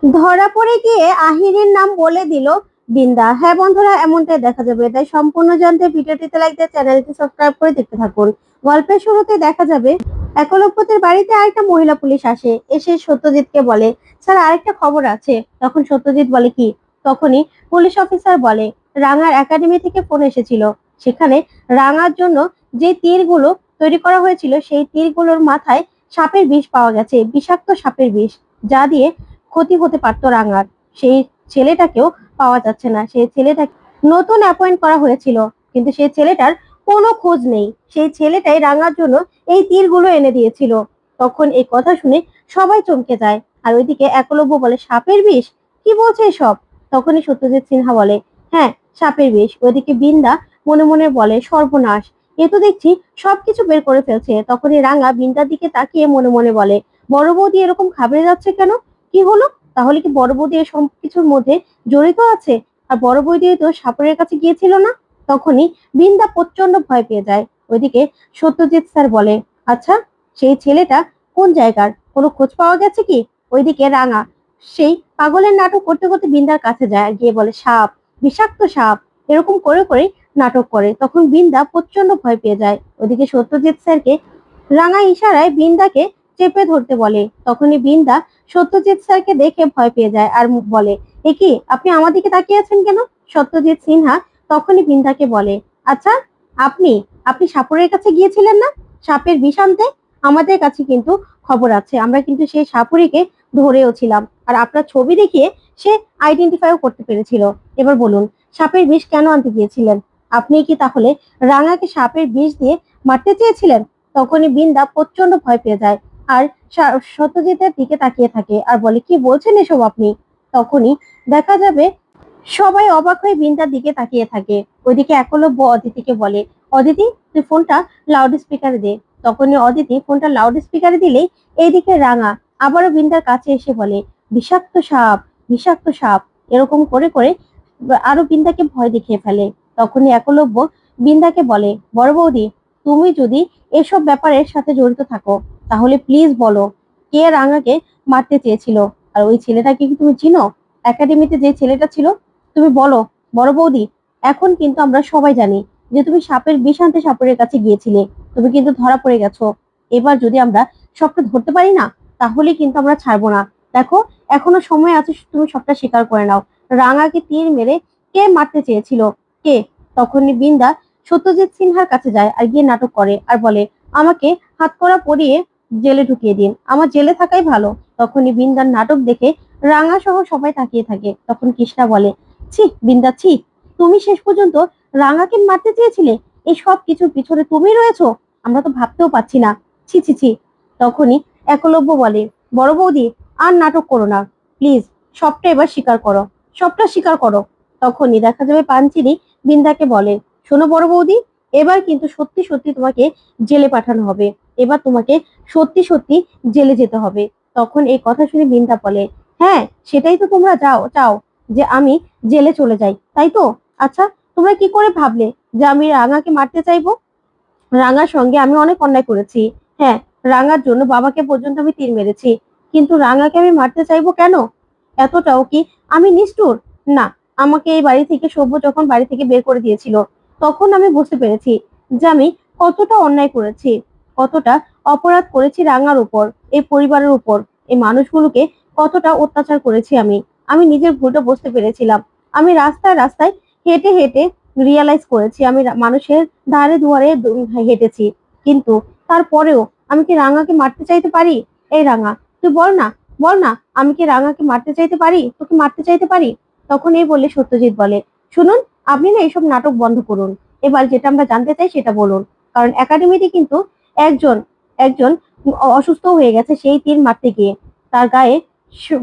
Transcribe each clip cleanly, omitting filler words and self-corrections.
ধরা পড়ে গিয়ে আহিরের নাম বলে দিল বিন্দা। হ্যাঁ বন্ধুরা, এমনটাই দেখা যাবে। তাই সম্পূর্ণ জানতে ভিডিওটিতে লাইক দিয়ে চ্যানেলটি সাবস্ক্রাইব করে দেখতে থাকুন। গল্পের শুরুতে দেখা যাবে একলব্যদের বাড়িতে আরেকটা মহিলা পুলিশ এসে সত্যজিৎকে বলে, স্যার আরেকটা খবর আছে। তখন সত্যজিৎ বলে, কি? তখনই পুলিশ অফিসার বলে, রাঙার একাডেমি থেকে ফোন এসেছিল। সেখানে রাঙার জন্য যে তীরগুলো তৈরি করা হয়েছিল সেই তীরগুলোর মাথায় সাপের বিষ পাওয়া গেছে, বিষাক্ত সাপের বিষ, যা দিয়ে ক্ষতি হতে পারতো রাঙার। সেই ছেলেটাকেও পাওয়া যাচ্ছে না। সেই ছেলেটাকে নতুন অ্যাপয়েন্ট করা হয়েছিল, কিন্তু সেই ছেলেটার কোনো খোঁজ নেই। সেই ছেলেটাই রাঙার জন্য এই তীরগুলো এনে দিয়েছিল। তখন এই কথা শুনে সবাই চমকে যায়। আর ওইদিকে একলব্য বলে, সাপের বিষ? কি বলছে এসব? তখনই সত্যজিৎ সিনহা বলে, হ্যাঁ সাপের বিষ। ওইদিকে বিন্দা মনে মনে বলে, সর্বনাশ, এ তো দেখছি সবকিছু বের করে ফেলছে। তখনই রাঙা বিন্দার দিকে তাকিয়ে মনে মনে বলে, বড় বৌদি এরকম ঘাবড়ে যাচ্ছে কেন? কি হলো? তাহলে কি বড় বৌদি এই সবকিছুর মধ্যে জড়িত আছে? আর বড় বৌদি তো সাপুরের কাছে গিয়েছিল না? তখনই বিন্দা প্রচন্ড ভয় পেয়ে যায়। ওইদিকে সত্যজিৎ স্যার বলে, আচ্ছা সেই ছেলেটা কোন জায়গার, কোনো খোঁজ পাওয়া গেছে কি? ওইদিকে রাঙা সেই পাগলের নাটক করতে করতে বিন্দার কাছে যায়, গিয়ে বলে, সাপ, বিষাক্ত সাপ, এরকম করে করে নাটক করে। তখন বিন্দা প্রচন্ড ভয় পেয়ে যায়। ওইদিকে সত্যজিৎ স্যারকে রাঙা ইশারায় বিন্দাকে চেপে ধরতে বলে। তখনই বিন্দা সত্যজিৎ স্যারকে দেখে ভয় পেয়ে যায় আর বলে, এ কি, আপনি আমার দিকে তাকিয়ে আছেন কেন? সত্যজিৎ সিনহা তখনই বিন্দাকে বলে, আচ্ছা আপনি আপনি সাপুরের কাছে গিয়েছিলেন না সাপের বিষ আনতে? আমাদের কাছে কিন্তু খবর আছে, আমরা কিন্তু সেই সাপুরিকে ধরেও ছিলাম, আর আপনার ছবি দেখিয়ে সে আইডেন্টিফাইও করতে পেরেছিল। এবার বলুন, সাপের বিষ কেন আনতে গিয়েছিলেন? আপনি কি তাহলে রাঙাকে সাপের বিষ দিয়ে মারতে চেয়েছিলেন? তখনই বিন্দা প্রচন্ড ভয় পেয়ে যায় আর সত্যজিতের দিকে তাকিয়ে থাকে আর বলে, কি বলছেন এসব আপনি? তখনই দেখা যাবে সবাই অবাক হয়ে বিন্দার দিকে তাকিয়ে থাকে। ওইদিকে একলব্য অদিতিকে বলে, অদিতি তুই ফোনটা লাউড স্পিকারে দে। তখনই অদিতি ফোনটা লাউড স্পিকারে দিলেই এইদিকে রাঙা আবারও বিন্দার কাছে এসে বলে, বিষাক্ত সাপ, বিষাক্ত সাপ, এরকম করে করে আরো বিন্দাকে ভয় দেখিয়ে ফেলে। তখনই একলব্য বিন্দাকে বলে, বড় বৌদি তুমি যদি এসব ব্যাপারের সাথে জড়িত থাকো তাহলে প্লিজ বলো, কে রাঙাকে মারতে চেয়েছিল? আর ওই ছেলেটাকে কি তুমি চিনো? একাডেমিতে যে ছেলেটা ছিল, তুমি বলো বড় বৌদি। এখন কিন্তু আমরা সবাই জানি যে তুমি সাপের বিষ আনতে সাপুরের কাছে গিয়েছিলে, তুমি কিন্তু ধরা পড়ে গেছো। এবার যদি আমরা সবটা ধরতে পারি না, তাহলে কিন্তু আমরা ছাড়বো না। দেখো, এখনো সময় আছে, তুমি সবটা স্বীকার করে নাও। রাঙাকে তীর মেরে কে মারতে চেয়েছিল? কে? তখনই বিন্দা সত্যজিৎ সিনহার কাছে যায় আর গিয়ে নাটক করে আর বলে, আমাকে হাতকড়া পরিয়ে জেলে ঢুকিয়ে দিন, আমার জেলে থাকাই ভালো। তখনই বিন্দার নাটক দেখে রাঙা সহ সবাই তাকিয়ে থাকে। তখন কৃষ্ণা বলে, ছি বিন্দা ছি, তুমি শেষ পর্যন্ত রাঙাকে মারতে চেয়েছিলে? এই সব কিছুর পিছনে তুমি রয়েছো? আমরা তো ভাবতেও পাচ্ছি না, ছি ছি ছি। তখনই একলব্য বলে, বড় বৌদি আর নাটক করো না, প্লিজ, সবটা এবার স্বীকার করো, সবটা স্বীকার করো। তখনই দেখা যাবে পাঞ্চিনি বিন্দাকে বলে, শোনো বড় বৌদি, এবার কিন্তু সত্যি সত্যি তোমাকে জেলে পাঠানো হবে। এবার তোমাকে সত্যি সত্যি জেলে যেতে হবে। তখন এই কথা শুনে বিন্দা বলে, হ্যাঁ সেটাই তো তোমরা চাও যে আমি জেলে চলে যাই, তাই তো? আচ্ছা, তোমরা কি করে ভাবলে যে আমি রাঙাকে মারতে চাইবো? রাঙার সঙ্গে আমি অনেক অন্যায় করেছি। হ্যাঁ, রাঙার জন্য বাবাকে পর্যন্ত আমি তীর মেরেছি, কিন্তু রাঙাকে আমি মারতে চাইবো কেন? এতটাও কি আমি নিষ্ঠুর? না। আমাকে এই বাড়ি থেকে সভ্য যখন বাড়ি থেকে বের করে দিয়েছিল, তখন আমি বুঝতে পেরেছি যে আমি কতটা অন্যায় করেছি, কতটা অপরাধ করেছি রাঙার উপর, এই পরিবারের উপর, এই মানুষগুলোকে কতটা অত্যাচার করেছি আমি। আমি নিজের ভুলটা বুঝতে পেরেছিলাম। আমি রাস্তায় রাস্তায় হেঁটে হেঁটে রিয়ালাইজ করেছি, আমি মানুষের ধারে দুয়ারে হেঁটেছি, কিন্তু তারপরেও আমি কি রাঙাকে মারতে চাইতে পারি? এই রাঙা, তুই বল না, বল না, আমি কি রাঙাকে মারতে চাইতে পারি? তোকে মারতে চাইতে পারি? তখন এই বলে সত্যজিৎ বলে, শুনুন, আপনি না এইসব নাটক বন্ধ করুন। এবার যেটা আমরা জানতে চাই সেটা বলুন, কারণ একাডেমিতে কিন্তু একজন একজন অসুস্থ হয়ে গেছে সেই তীর মারতে গিয়ে। তার গায়ে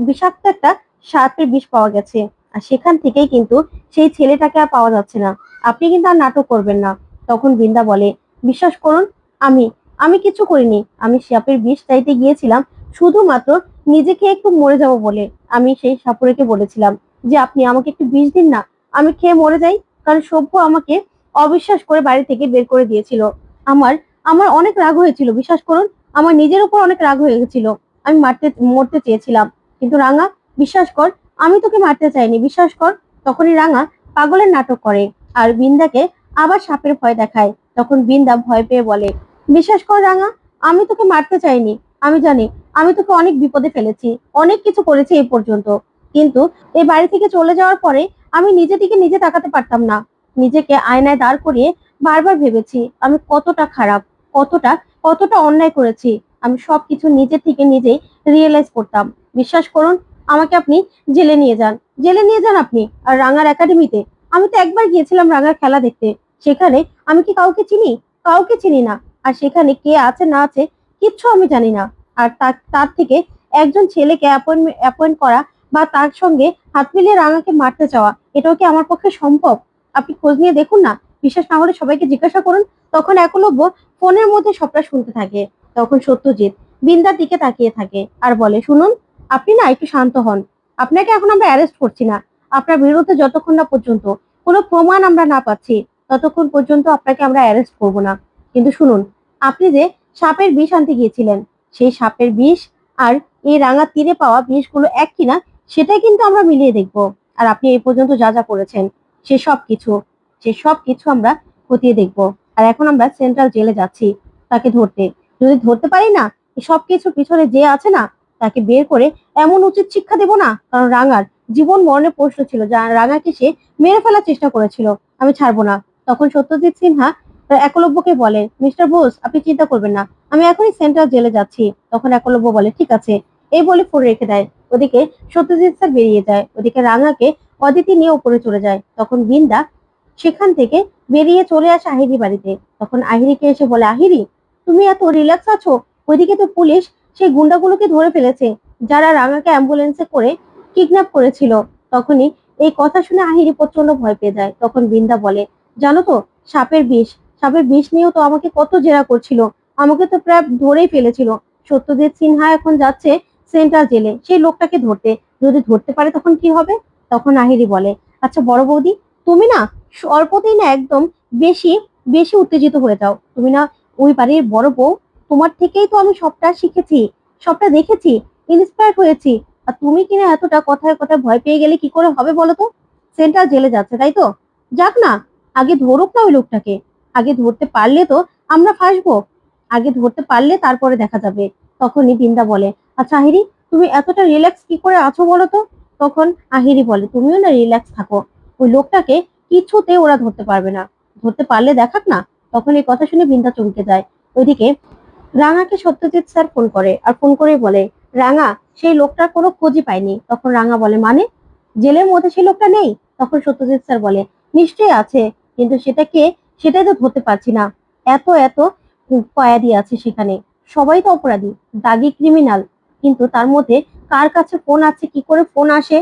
বিষাক্ত একটা সাপের বিষ পাওয়া গেছে, আর সেখান থেকেই কিন্তু সেই ছেলেটাকে আর পাওয়া যাচ্ছে না। আপনি কিন্তু আর নাটক করবেন না। তখন বৃন্দা বলে, বিশ্বাস করুন, আমি আমি কিছু করিনি। আমি সাপের বিষ চাইতে গিয়েছিলাম শুধুমাত্র নিজেকে একটু মরে যাব বলে। আমি সেই সাপুরেকে বলেছিলাম যে আপনি আমাকে একটু বিষ দিন না, আমি খেয়ে মরে যাই। কারণ সভ্য আমাকে অবিশ্বাস করে বাড়ি থেকে বের করে দিয়েছিল। আমার আমার অনেক রাগ হয়েছিল, বিশ্বাস করুন, আমার নিজের উপর অনেক রাগ হয়ে গেছিল। আমি মরতে চেয়েছিলাম, কিন্তু রাঙা বিশ্বাস কর, আমি তোকে মারতে চাইনি, বিশ্বাস কর। তখনই রাঙা পাগলের নাটক করে আর বিন্দাকে আবার সাপের ভয় দেখায়। তখন বিন্দা ভয় পেয়ে বলে, বিশ্বাস কর রাঙা, আমি তোকে মারতে চাইনি। আমি জানি আমি তোকে অনেক বিপদে ফেলেছি, অনেক কিছু করেছি এই পর্যন্ত, কিন্তু এই বাড়ি থেকে চলে যাওয়ার পরে আমি নিজে থেকে নিজে তাকাতে পারতাম না। নিজেকে আয়নায় দাঁড় করিয়ে বারবার ভেবেছি আমি কতটা খারাপ, কতটা কতটা অন্যায় করেছি। আমি সবকিছু নিজে থেকে নিজেই রিয়েলাইজ করতাম। বিশ্বাস করুন, আমাকে আপনি জেলে নিয়ে যান, জেলে নিয়ে যান আপনি। আর রাঙার একাডেমিতে আমি তো একবার গিয়েছিলাম রাঙার খেলা দেখতে। সেখানে আমি কি কাউকে চিনি? কাউকে চিনি না। আর সেখানে কে আছে না আছে কিচ্ছু আমি জানি না। আর তার থেকে একজন ছেলেকে অ্যাপয়েন্ট করা বা তার সঙ্গে হাত মিলিয়ে রাঙাকে মারতে চাওয়া, এটাও কি আমার পক্ষে সম্ভব? আপনি খোঁজ নিয়ে দেখুন না, বিশ্বাস না হলে সবাইকে জিজ্ঞাসা করুন। তখন একলব্য ফোনের মধ্যে সবটা শুনতে থাকে। তখন সত্যজিৎ বিন্দার দিকে তাকিয়ে থাকে আর বলে, শুনুন, আপনি না একটু শান্ত হন। আপনাকে এখন আমরা অ্যারেস্ট করছি না। আপনার বিরুদ্ধে যতক্ষণ না পর্যন্ত কোনো প্রমাণ আমরা না পাচ্ছি, ততক্ষণ পর্যন্ত আপনাকে আমরা অ্যারেস্ট করব না। কিন্তু শুনুন, আপনি যে সাপের বিষ আনতে গিয়েছিলেন, সেই সাপের বিষ আর এই রাঙা তীরে পাওয়া বিষগুলো এক কিনা সেটাই কিন্তু আমরা মিলিয়ে দেখব। আর আপনি এই পর্যন্ত যা যা করেছেন সে সব কিছু আমরা খতিয়ে দেখব। আর এখন আমরা সেন্ট্রাল জেলে যাচ্ছি তাকে ধরতে। যদি ধরতে পারি না, এই সব কিছু পিছনে যে আছে না, তাকে বের করে এমন উচিত শিক্ষা দেব না, কারণ রাঙার জীবন মরণের প্রশ্ন ছিল, যা রাঙাকে সে মেরে ফেলার চেষ্টা করেছিল। আমি ছাড়বো না। তখন সত্যজিৎ সিনহা একলব্যকে বলে, মিস্টার বোস, আপনি চিন্তা করবেন না, আমি এখনই সেন্ট্রাল জেলে যাচ্ছি। তখন একলব্য বলে, ঠিক আছে। এই বলে ফোন রেখে দেয়। ওদিকে সত্যজিৎ স্যার বেরিয়ে যায়, ওদিকে রাঙাকে অদিতি নিয়ে উপরে চলে যায়। তখন বিন্দা সেখান থেকে বেরিয়ে চলে আসে আহিরি বাড়িতে। তখন আহিরিকে এসে বলে, আহিরি, তুমি এত রিল্যাক্স আছো? ওইদিকে তো পুলিশ সেই গুন্ডাগুলোকে ধরে ফেলেছে, যারা রাঙাকে অ্যাম্বুলেন্সে করে কিডন্যাপ করেছিল। তখনই এই কথা শুনে আহিরি প্রচন্ড ভয় পেয়ে যায়। তখন বিন্দা বলে, জানো তো, সাপের বিষ, সাপের বিষ নিয়েও তো আমাকে কত জেরা করছিল, আমাকে তো প্রায় ধরেই ফেলেছিল। সত্যজিৎ সিনহা এখন যাচ্ছে সেন্ট্রাল জেলে সেই লোকটাকে ধরতে। যদি ধরতে পারে তখন কি হবে? তখন আহিরি বলে, আচ্ছা বড় বৌদি, তুমি না অল্পতেই না একদম বেশি বেশি উত্তেজিত হয়ে যাও। তুমি না ওই বাড়ির বড় বউ, তোমার থেকেই তো আমি সবটা শিখেছি, সবটা দেখেছি, ইন্সপায়ার হয়েছি। আর তুমি কিনা এতটা কথায় কথায় ভয় পেয়ে গেলে কি করে হবে বলো তো? সেন্ট্রাল জেলে যাচ্ছে তাই তো, যাক না, আগে ধরুক না ওই লোকটাকে। আগে ধরতে পারলে তো আমরা ফাঁসবো, আগে ধরতে পারলে তারপরে দেখা যাবে। তখনই বিন্দা বলে, আচ্ছা আহিরি, তুমি এতটা রিল্যাক্স কি করে আছো বলো তো? তখন আহিরি বলে, তুমিও না রিল্যাক্স থাকো, ওই লোকটাকে কিছুতে ওরা ধরতে পারবে না, ধরতে পারলে দেখাক না। তখন এই কথা শুনে বিন্দা চমকে যায়। ওইদিকে রাঙাকে সত্যজিৎ স্যার ফোন করে আর ফোন করেই বলে, রাঙা সেই লোকটার কোনো খোঁজই পায়নি। তখন রাঙা বলে, মানে জেলের মধ্যে সেই লোকটা নেই? তখন সত্যজিৎ স্যার বলে, নিশ্চয়ই আছে, কিন্তু সেটা কে সেটাই তো ধরতে পারছি না। এত এত কয়েদি আছে সেখানে, সবাই তো অপরাধী, দাগি ক্রিমিনাল, কিন্তু তার মধ্যে কার কাছে ফোন আছে, কি করে ফোন আসে,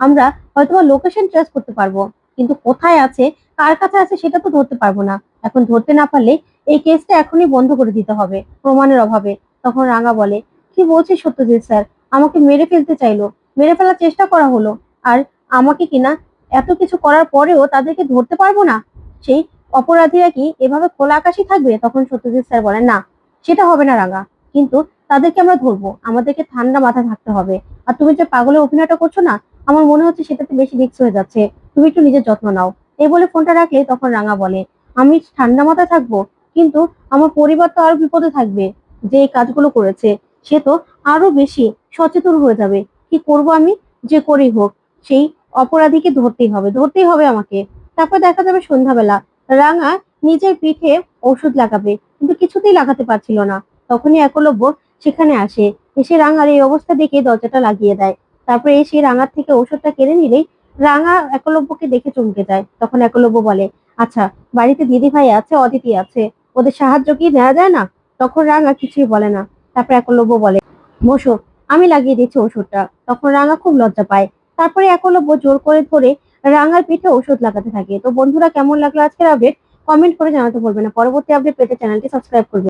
আমরা হয়তো লোকেশন ট্রেস করতে পারবো, কিন্তু কোথায় আছে, কার কাছে আছে সেটা তো ধরতে পারবো না। এখন ধরতে না পারলে এই কেসটা এখনই বন্ধ করে দিতে হবে প্রমাণের অভাবে। তখন রাঙা বলে, কি বলছে সত্যজিৎ স্যার, আমাকে মেরে ফেলতে চাইলো, মেরে ফেলার চেষ্টা করা হলো, আর আমাকে কিনা এত কিছু করার পরেও তাদেরকে ধরতে পারবো না? সেই অপরাধীরা কি এভাবে খোলা আকাশই থাকবে? তখন সত্যজিৎ স্যার বলেন, না, সেটা হবে না রাঙা, কিন্তু তাদেরকে আমরা ধরবো, আমাদেরকে ঠান্ডা মাথা থাকতে হবে। আর তুমি যে পাগলের অভিনয়টা করছো না, আমার মনে হচ্ছে সেটাতে বেশি রিস্ক হয়ে যাচ্ছে, তুমি একটু নিজের যত্ন নাও। এই বলে ফোনটা রাখলে তখন রাঙা বলে, আমি ঠান্ডা মাথায় থাকবো, কিন্তু আমার পরিবার তো আরো বিপদে থাকবে। যে এই কাজগুলো করেছে সে তো আরো বেশি সচেতন হয়ে যাবে। কি করব আমি? যে করেই হোক সেই অপরাধীকে ধরতেই হবে, ধরতেই হবে আমাকে। তারপর দেখা যাবে সন্ধ্যাবেলা রাঙা নিজের পিঠে ওষুধ লাগাবে, কিন্তু কিছুতেই লাগাতে পারছিল না। তখনই একলব্য সেখানে আসে, এসে রাঙার এই অবস্থা দেখে দরজাটা লাগিয়ে দেয়। তারপরে এসে রাঙার থেকে ওষুধটা কেড়ে নিলেই রাঙা একলব্যকে দেখে চমকে যায়। তখন একলব্য বলে, আচ্ছা, বাড়িতে দিদি ভাই আছে, অদিতি আছে, ওদের সাহায্য কি নেওয়া যায় না? তখন রাঙা কিছুই বলে না। তারপর একলব্য বলে, বসো, আমি লাগিয়ে দিচ্ছি ওষুধটা। তখন রাঙা খুব লজ্জা পায়। তারপরে একলব্য জোর করে ধরে রাঙার পিঠে ওষুধ লাগাতে থাকে। তো বন্ধুরা, কেমন লাগলো আজকের আপডেট? কমেন্ট করে জানাতে ভুলবেন না। পরবর্তী আপডেট পেতে চ্যানেলটি সাবস্ক্রাইব করবেন।